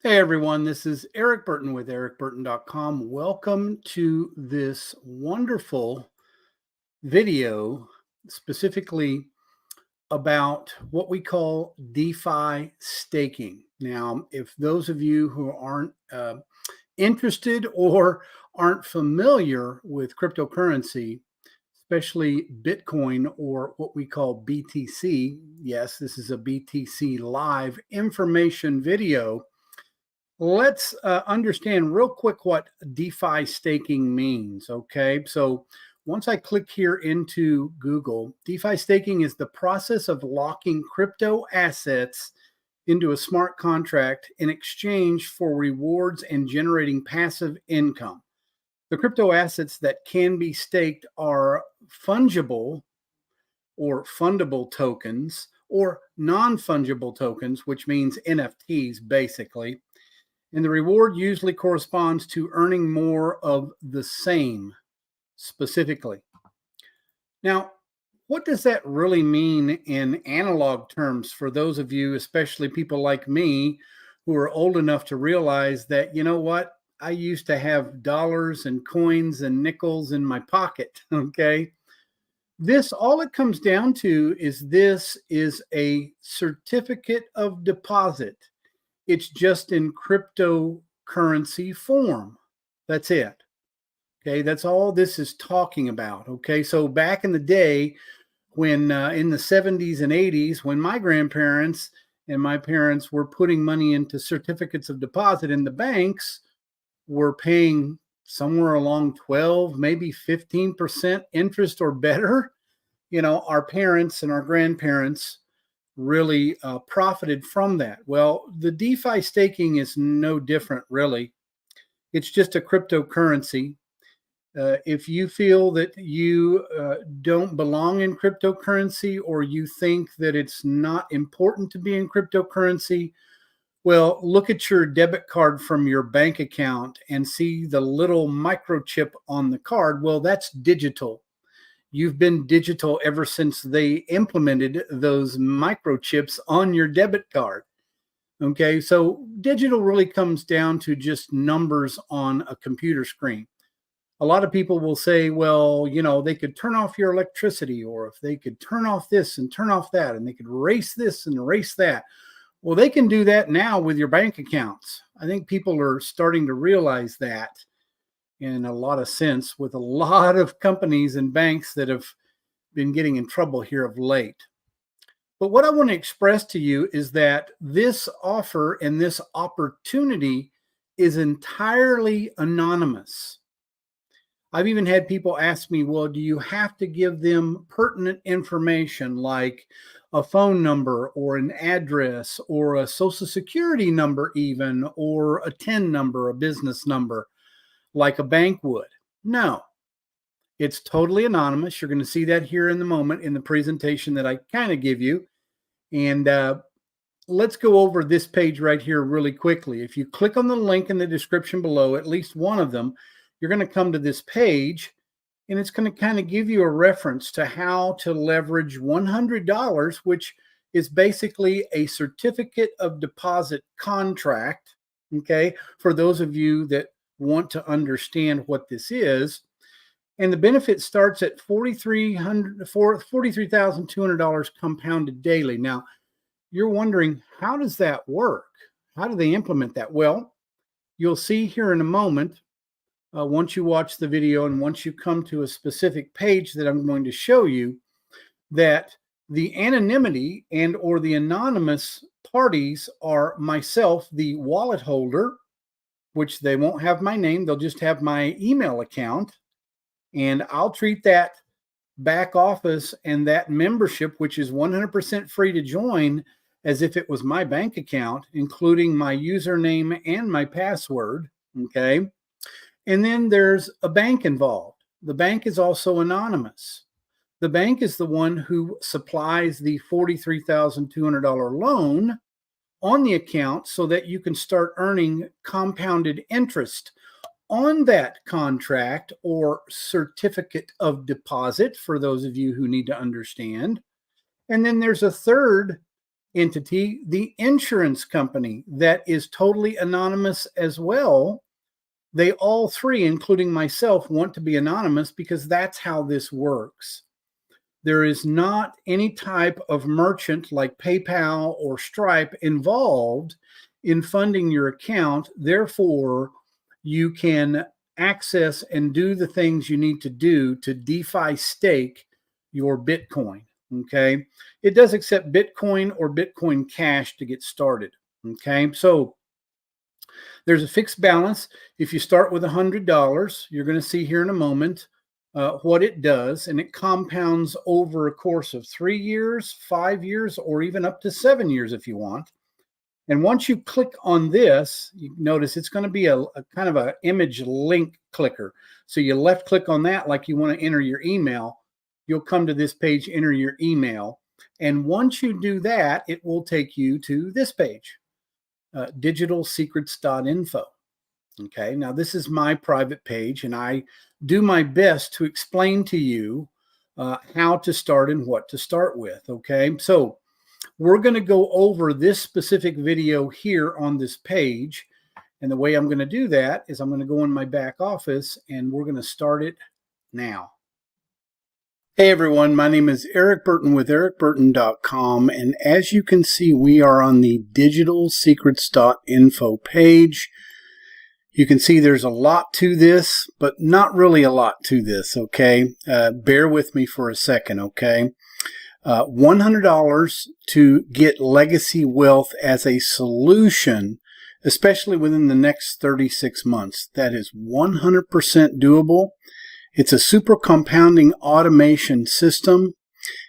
Hey everyone, this is Erik Burton with ericburton.com. Welcome to this wonderful video specifically about what we call DeFi staking. Now, if those of you who aren't interested or aren't familiar with cryptocurrency, especially Bitcoin or what we call BTC, yes, this is a BTC live information video. Let's understand real quick what DeFi staking means. Okay, so once I click here into Google, DeFi staking is the process of locking crypto assets into a smart contract in exchange for rewards and generating passive income. The crypto assets that can be staked are fungible or fundable tokens or non fungible tokens, which means NFTs basically, and the reward usually corresponds to earning more of the same specifically. Now, what does that really mean in analog terms for those of you, especially people like me, who are old enough to realize that, you know what? I used to have dollars and coins and nickels in my pocket. Okay. This, all it comes down to is this is a certificate of deposit. It's just in cryptocurrency form. That's it. Okay, that's all this is talking about. Okay, so back in the day, when in the 70s and 80s, when my grandparents and my parents were putting money into certificates of deposit, and the banks were paying somewhere along 12, maybe 15% interest or better, our parents and our grandparents really profited from that. Well, the DeFi staking is no different, really. It's just a cryptocurrency. If you feel that you don't belong in cryptocurrency, or you think that it's not important to be in cryptocurrency, well, look at your debit card from your bank account and see the little microchip on the card. Well, that's digital. You've been digital ever since they implemented those microchips on your debit card. Okay, so digital really comes down to just numbers on a computer screen. A lot of people will say, well, they could turn off your electricity, or if they could turn off this and turn off that, and they could erase this and erase that. Well, they can do that now with your bank accounts. I think people are starting to realize that in a lot of sense, with a lot of companies and banks that have been getting in trouble here of late. But what I want to express to you is that this offer and this opportunity is entirely anonymous. I've even had people ask me, well, do you have to give them pertinent information like a phone number or an address or a social security number even, or a TIN number, a business number, like a bank would? No, it's totally anonymous. You're going to see that here in the moment in the presentation that I kind of give you. And let's go over this page right here really quickly. If you click on the link in the description below, at least one of them, you're going to come to this page, and it's going to kind of give you a reference to how to leverage $100, which is basically a certificate of deposit contract. Okay, for those of you that want to understand what this is. And the benefit starts at $43,200 compounded daily. Now, you're wondering, how does that work? How do they implement that? Well, you'll see here in a moment, once you watch the video and once you come to a specific page that I'm going to show you, that the anonymity and or the anonymous parties are myself, the wallet holder, which they won't have my name. They'll just have my email account. And I'll treat that back office and that membership, which is 100% free to join, as if it was my bank account, including my username and my password. Okay. And then there's a bank involved. The bank is also anonymous. The bank is the one who supplies the $43,200 loan on the account so that you can start earning compounded interest on that contract or certificate of deposit, for those of you who need to understand. And then there's a third entity, the insurance company, that is totally anonymous as well. They all three, including myself, want to be anonymous because that's how this works. There is not any type of merchant like PayPal or Stripe involved in funding your account. Therefore, you can access and do the things you need to do to DeFi stake your Bitcoin. Okay. It does accept Bitcoin or Bitcoin Cash to get started. Okay. So there's a fixed balance. If you start with $100, you're going to see here in a moment what it does, and it compounds over a course of 3 years, 5 years, or even up to 7 years if you want. And once you click on this, you notice it's going to be a kind of an image link clicker. So you left click on that like you want to enter your email. You'll come to this page, enter your email. And once you do that, it will take you to this page, digitalsecrets.info. Okay, now this is my private page, and I do my best to explain to you how to start and what to start with. Okay, so we're going to go over this specific video here on this page. And the way I'm going to do that is I'm going to go in my back office and we're going to start it now. Hey everyone, my name is Erik Burton with erikburton.com. And as you can see, we are on the digitalsecrets.info page. You can see there's a lot to this, but not really a lot to this, okay? Bear with me for a second, okay? $100 to get legacy wealth as a solution, especially within the next 36 months. That is 100% doable. It's a super compounding automation system.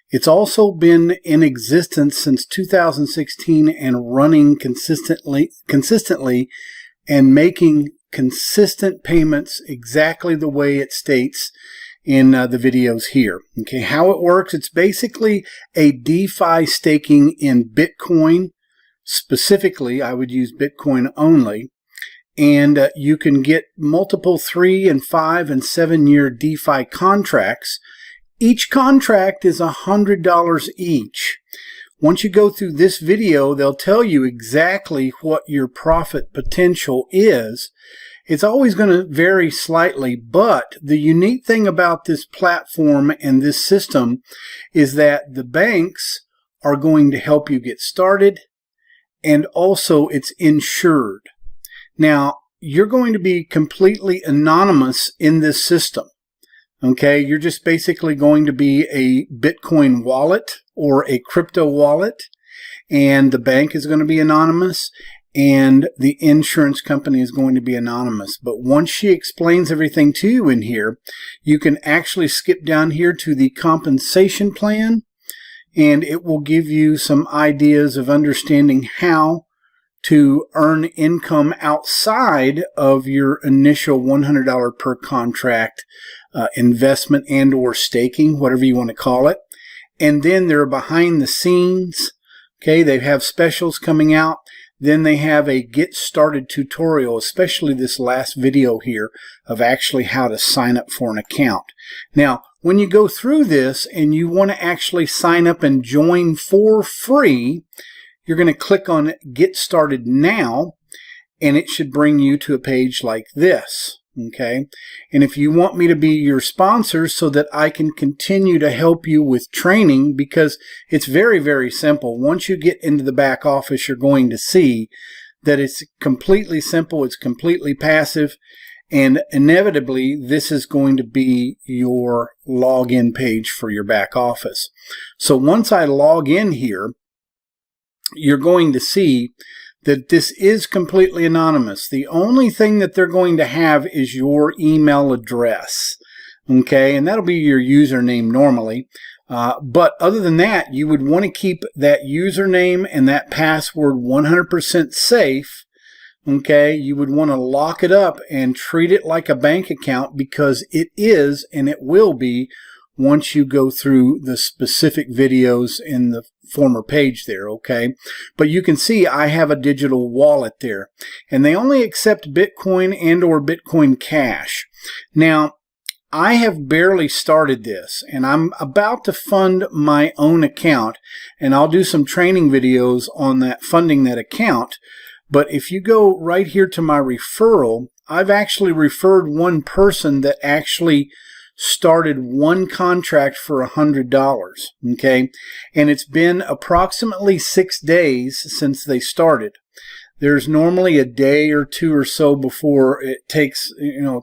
It's also been in existence since 2016 and running consistently and making consistent payments exactly the way it states in the videos here. Okay, how it works, it's basically a DeFi staking in Bitcoin. Specifically, I would use Bitcoin only. And you can get multiple 3 and 5 and 7 year DeFi contracts. Each contract is $100 each. Once you go through this video, they'll tell you exactly what your profit potential is. It's always going to vary slightly, but the unique thing about this platform and this system is that the banks are going to help you get started, and also it's insured. Now, you're going to be completely anonymous in this system. Okay, you're just basically going to be a Bitcoin wallet or a crypto wallet, and the bank is going to be anonymous, and the insurance company is going to be anonymous. But once she explains everything to you in here, you can actually skip down here to the compensation plan, and it will give you some ideas of understanding how to earn income outside of your initial $100 per contract investment and or staking, whatever you want to call it. And then they're behind the scenes. Okay, they have specials coming out. Then they have a get started tutorial, especially this last video here of actually how to sign up for an account. Now, when you go through this and you want to actually sign up and join for free, you're going to click on Get Started Now, and it should bring you to a page like this. Okay, and if you want me to be your sponsor so that I can continue to help you with training, because it's very, very simple. Once you get into the back office, you're going to see that it's completely simple, it's completely passive, and inevitably this is going to be your login page for your back office. So once I log in here, you're going to see that this is completely anonymous. The only thing that they're going to have is your email address. Okay, and that'll be your username normally. But other than that, you would want to keep that username and that password 100% safe. Okay, you would want to lock it up and treat it like a bank account, because it is and it will be once you go through the specific videos in the former page there, okay? But you can see I have a digital wallet there, and they only accept Bitcoin and or Bitcoin Cash. Now, I have barely started this, and I'm about to fund my own account, and I'll do some training videos on that, funding that account. But if you go right here to my referral, I've actually referred one person that actually started one contract for $100, okay? And it's been approximately 6 days since they started. There's normally a day or two or so before it takes,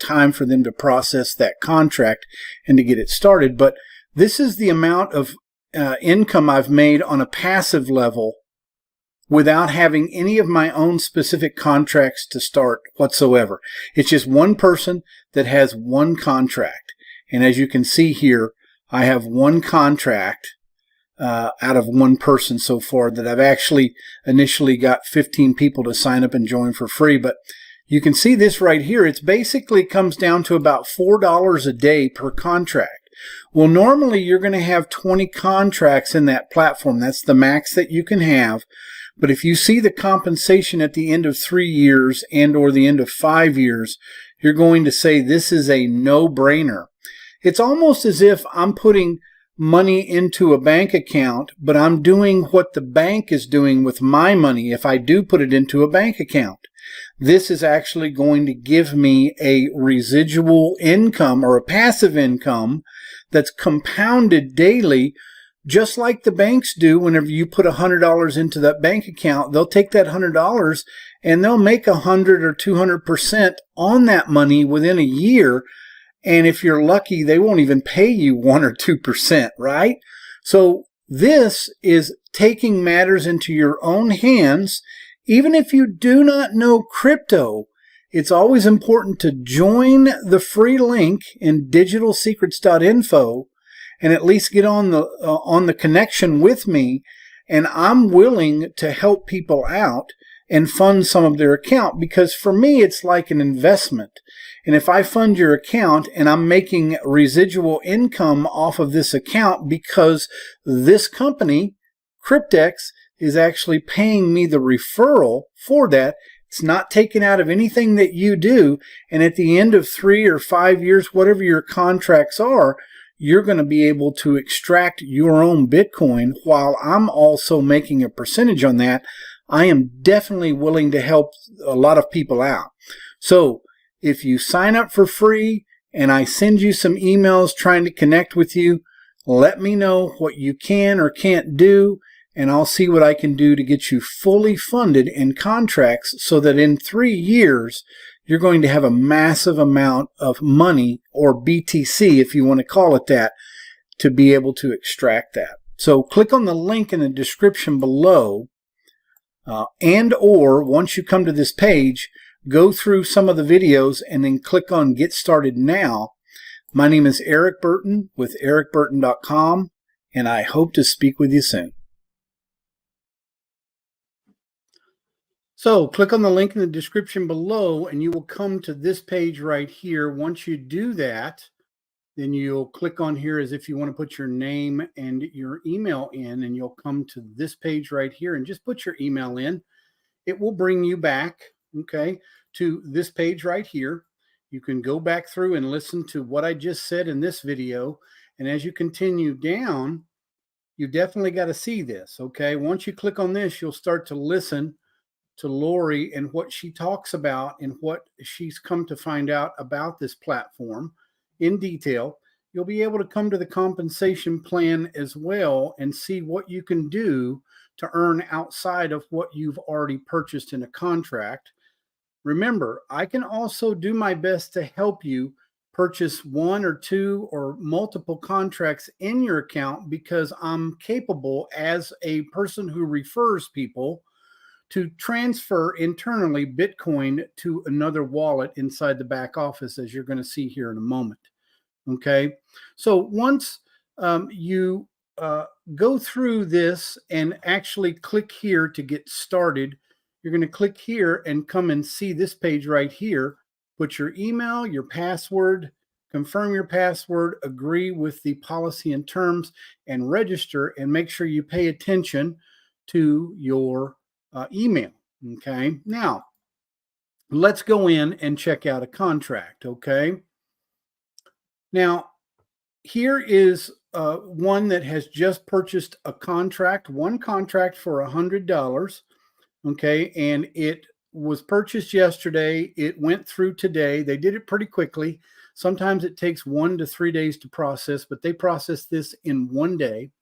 time for them to process that contract and to get it started. But this is the amount of income I've made on a passive level without having any of my own specific contracts to start whatsoever. It's just one person that has one contract. And as you can see here, I have one contract out of one person so far that I've actually initially got 15 people to sign up and join for free. But you can see this right here. It's basically comes down to about $4 a day per contract. Well, normally you're going to have 20 contracts in that platform. That's the max that you can have. But if you see the compensation at the end of 3 years and or the end of 5 years, you're going to say this is a no-brainer. It's almost as if I'm putting money into a bank account, but I'm doing what the bank is doing with my money if I do put it into a bank account. This is actually going to give me a residual income or a passive income that's compounded daily, just like the banks do. Whenever you put $100 into that bank account, they'll take that $100 and they'll make 100 or 200% on that money within a year. And if you're lucky, they won't even pay you 1 or 2%, right? So this is taking matters into your own hands. Even if you do not know crypto, it's always important to join the free link in digitalsecrets.info and at least get on the connection with me. And I'm willing to help people out and fund some of their account, because for me, it's like an investment. And if I fund your account and I'm making residual income off of this account because this company, Cryptex, is actually paying me the referral for that, it's not taken out of anything that you do. And at the end of 3 or 5 years, whatever your contracts are, you're going to be able to extract your own Bitcoin while I'm also making a percentage on that. I am definitely willing to help a lot of people out. So if you sign up for free and I send you some emails trying to connect with you, let me know what you can or can't do, and I'll see what I can do to get you fully funded in contracts so that in 3 years, you're going to have a massive amount of money, or BTC if you want to call it that, to be able to extract that. So click on the link in the description below, and or once you come to this page, go through some of the videos and then click on Get Started Now. My name is Erik Burton with erikburton.com, and I hope to speak with you soon. So click on the link in the description below and you will come to this page right here. Once you do that, then you'll click on here as if you want to put your name and your email in, and you'll come to this page right here and just put your email in. It will bring you back, okay, to this page right here. You can go back through and listen to what I just said in this video. And as you continue down, you definitely got to see this, okay? Once you click on this, you'll start to listen to Lori and what she talks about and what she's come to find out about this platform in detail. You'll be able to come to the compensation plan as well and see what you can do to earn outside of what you've already purchased in a contract. Remember, I can also do my best to help you purchase 1 or 2 or multiple contracts in your account, because I'm capable as a person who refers people to transfer internally Bitcoin to another wallet inside the back office, as you're going to see here in a moment. Okay, so once you go through this and actually click here to get started, you're going to click here and come and see this page right here. Put your email, your password, confirm your password, agree with the policy and terms, and register, and make sure you pay attention to your email. Okay, now let's go in and check out a contract. Okay, Now, here is one that has just purchased a contract, one contract for $100. Okay. And it was purchased yesterday. It went through today. They did it pretty quickly. Sometimes it takes 1 to 3 days to process, but they processed this in 1 day.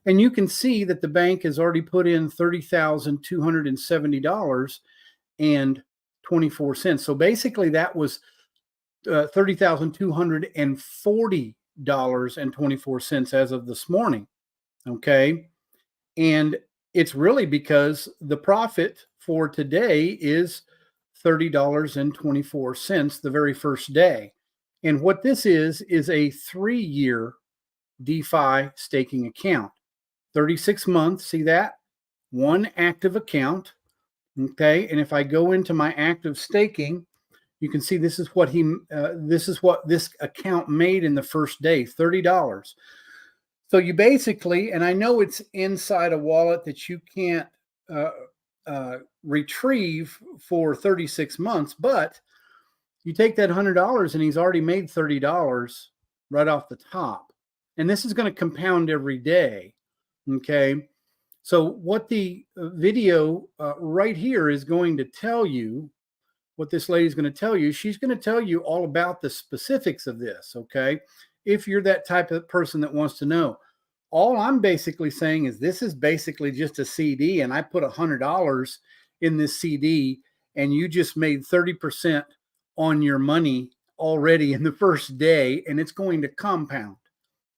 And you can see that the bank has already put in $30,270.24. So basically, that was $30,240.24 as of this morning. Okay. And it's really because the profit for today is $30.24 the very first day. And what this is a 3-year DeFi staking account. 36 months, see that? One active account. Okay. And if I go into my active staking, you can see this is what this account made in the first day, $30. So you basically, and I know it's inside a wallet that you can't retrieve for 36 months, but you take that $100 and he's already made $30 right off the top. And this is going to compound every day. Okay. So what the video right here is going to tell you, what this lady's going to tell you, she's going to tell you all about the specifics of this. Okay. If you're that type of person that wants to know. All I'm basically saying is this is basically just a CD, and I put $100 in this CD, and you just made 30% on your money already in the first day, and it's going to compound.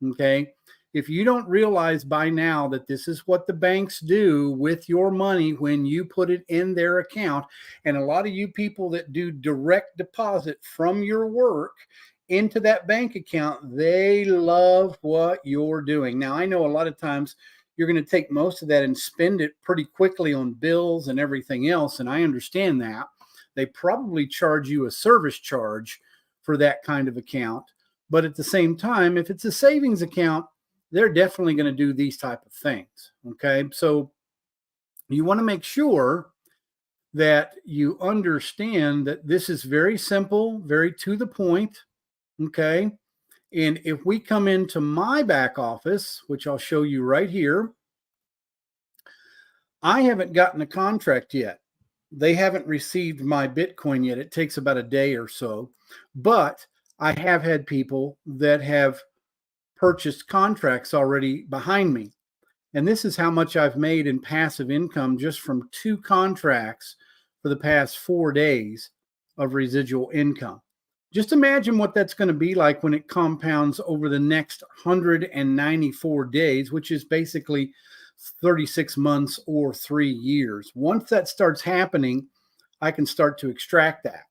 Okay. If you don't realize by now that this is what the banks do with your money when you put it in their account, and a lot of you people that do direct deposit from your work into that bank account, they love what you're doing. Now, I know a lot of times you're going to take most of that and spend it pretty quickly on bills and everything else, and I understand that. They probably charge you a service charge for that kind of account. But at the same time, if it's a savings account, they're definitely going to do these type of things. Okay. So you want to make sure that you understand that this is very simple, very to the point. Okay. And if we come into my back office, which I'll show you right here, I haven't gotten a contract yet. They haven't received my Bitcoin yet. It takes about a day or so, but I have had people that have purchased contracts already behind me. And this is how much I've made in passive income just from 2 contracts for the past 4 days of residual income. Just imagine what that's going to be like when it compounds over the next 194 days, which is basically 36 months or 3 years. Once that starts happening, I can start to extract that.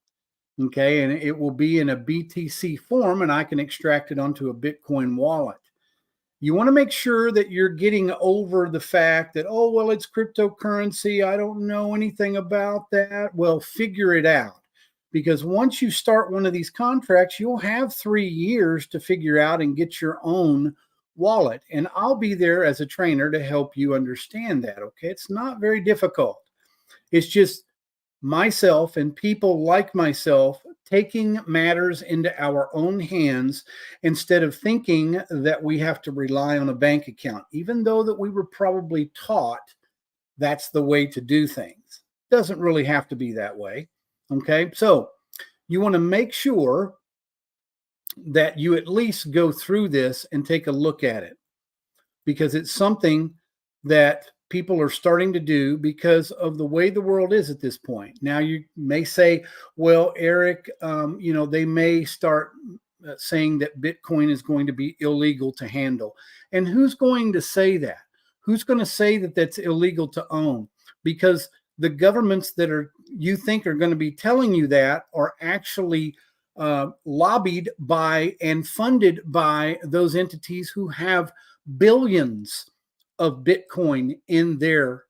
Okay, and it will be in a BTC form, and I can extract it onto a Bitcoin wallet. You want to make sure that you're getting over the fact that, oh, well, it's cryptocurrency. I don't know anything about that. Well, figure it out. Because once you start one of these contracts, you'll have 3 years to figure out and get your own wallet. And I'll be there as a trainer to help you understand that. Okay, it's not very difficult. It's just myself and people like myself taking matters into our own hands instead of thinking that we have to rely on a bank account, even though that we were probably taught that's the way to do things. It doesn't really have to be that way. Okay, so you want to make sure that you at least go through this and take a look at it, because it's something that people are starting to do because of the way the world is at this point. Now, you may say, well, Erik, they may start saying that Bitcoin is going to be illegal to handle. And who's going to say that? Who's going to say that that's illegal to own? Because the governments that you think are going to be telling you that are actually lobbied by and funded by those entities who have billions of Bitcoin in their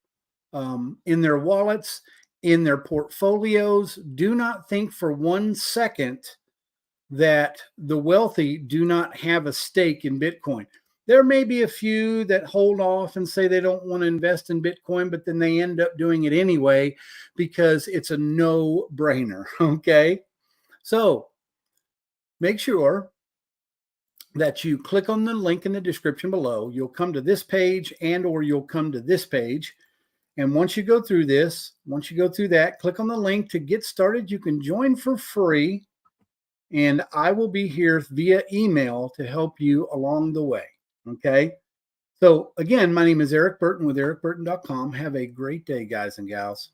wallets, in their portfolios. Do not think for 1 second that the wealthy do not have a stake in Bitcoin. There may be a few that hold off and say they don't want to invest in Bitcoin, but then they end up doing it anyway because it's a no-brainer. Okay, so make sure that you click on the link in the description below. You'll come to this page or you'll come to this page. And once you go through that, click on the link to get started. You can join for free, and I will be here via email to help you along the way. Okay. So again, my name is Erik Burton with erikburton.com. Have a great day, guys and gals.